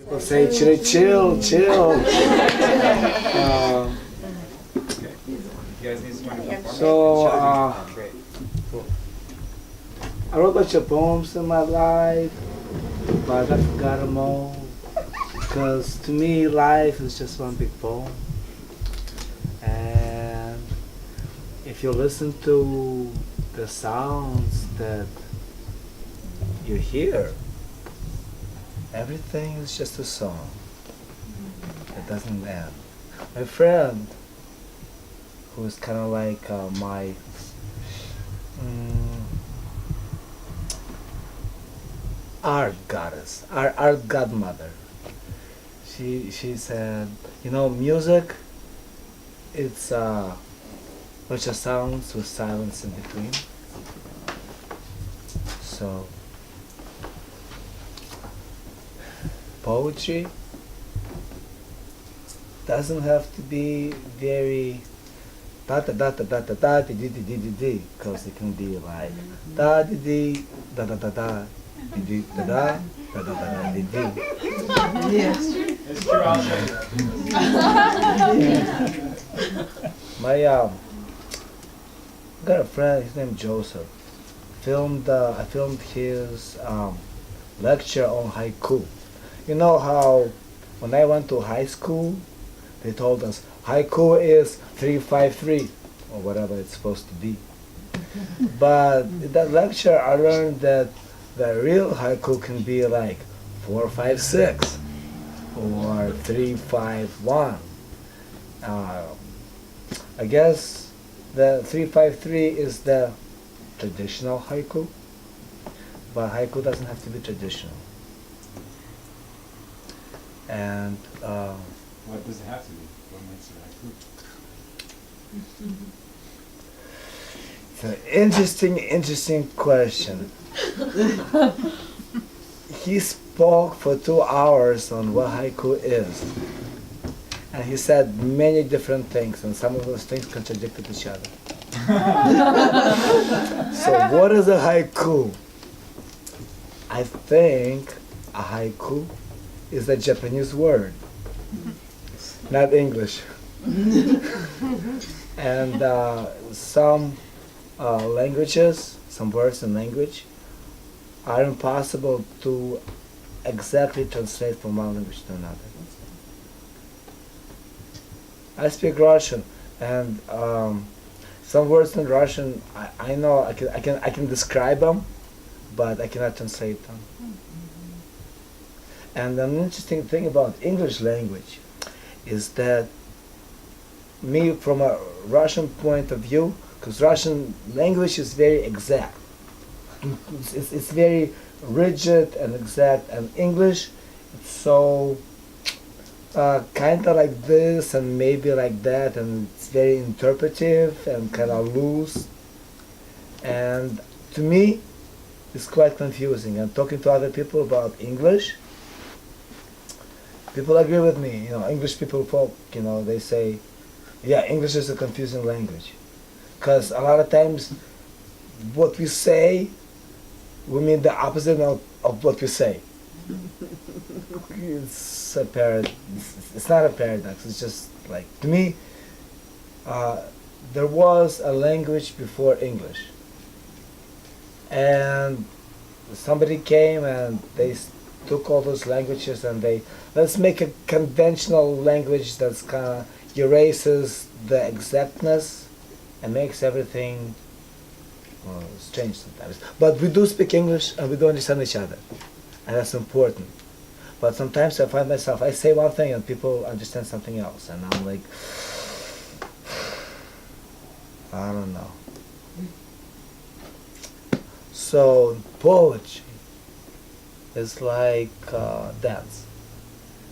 We'll say chill. You guys need someone to perform? So, Great. I wrote a bunch of poems in my life, but I forgot them all. Because to me, life is just one big poem. And if you listen to the sounds that you hear, everything is just a song. It doesn't end. My friend, who is kind of like my art goddess, art godmother. She said, music, it's a bunch of sounds with silence in between. So poetry doesn't have to be very da da da da da da da di di di di di, because it can be like da di di da da da da di di da da da da da di di. Yes. It's true, I'll show you. My got a friend, his name Joseph. I filmed his lecture on haiku. You know how when I went to high school, they told us haiku is 353 or whatever it's supposed to be. But in that lecture, I learned that the real haiku can be like 456 or 351. I guess the 353 is the traditional haiku, but haiku doesn't have to be traditional. And What does it have to be? What makes it haiku? it's an interesting question. He spoke for 2 hours on what haiku is. And he said many different things, and some of those things contradicted each other. So what is a haiku? I think a haiku is a Japanese word, not English. And some languages, some words in language, are impossible to exactly translate from one language to another. I speak Russian, and some words in Russian I know I can describe them, but I cannot translate them. And an interesting thing about English language is that me, from a Russian point of view, because Russian language is very exact. It's very rigid and exact, and English, it's so kind of like this and maybe like that, and it's very interpretive and kind of loose. And to me, it's quite confusing. And talking to other people about English, people agree with me. English people folk, they say, yeah, English is a confusing language. Because a lot of times, what we say, we mean the opposite of what we say. It's not a paradox. It's just like, to me, there was a language before English, and somebody came and they took all those languages and let's make a conventional language that's kind of erases the exactness and makes everything strange sometimes. But we do speak English and we do understand each other, and that's important. But sometimes I find myself, I say one thing and people understand something else, and I'm like, I don't know. So poetry is like dance.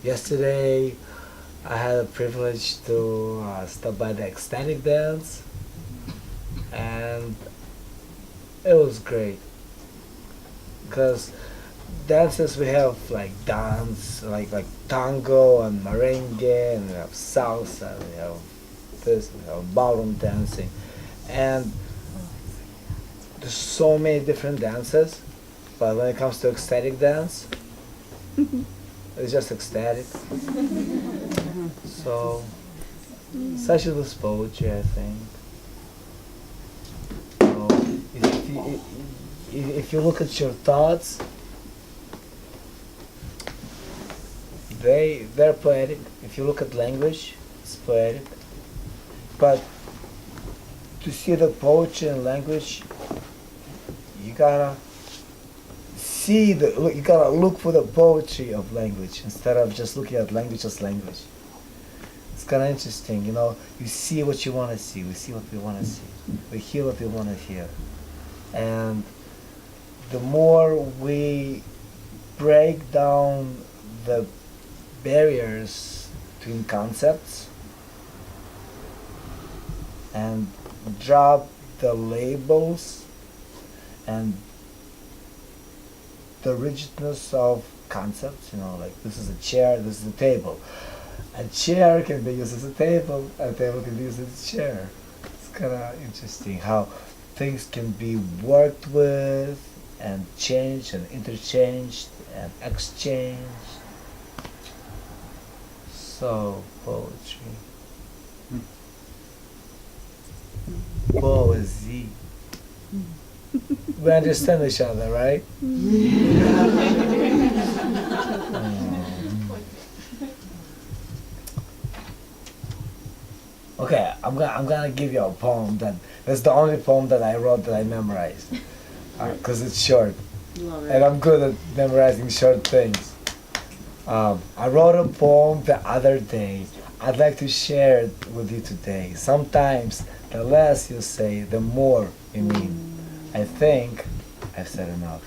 Yesterday I had a privilege to stop by the ecstatic dance, and it was great. Because dances, we have like dance, like tango and merengue, and we have salsa, and we have this, we have ballroom dancing, and there's so many different dances. But when it comes to ecstatic dance, It's just ecstatic. So, such is with poetry, I think. So, if you look at your thoughts, they're poetic. If you look at language, it's poetic. But to see the poetry and language, you gotta you gotta look for the poetry of language instead of just looking at language as language. It's kind of interesting, you know. You see what you want to see. We see what we want to see. We hear what we want to hear. And the more we break down the barriers between concepts and drop the labels and the rigidness of concepts, you know, like this is a chair, this is a table. A chair can be used as a table can be used as a chair. It's kind of interesting how things can be worked with and changed and interchanged and exchanged. So, poetry. Poesy. We understand each other, right? Okay, I'm gonna give you a poem that's the only poem that I wrote that I memorized, because it's short, and I'm good at memorizing short things. I wrote a poem the other day. I'd like to share it with you today. Sometimes the less you say, the more you mean. I think I've said enough.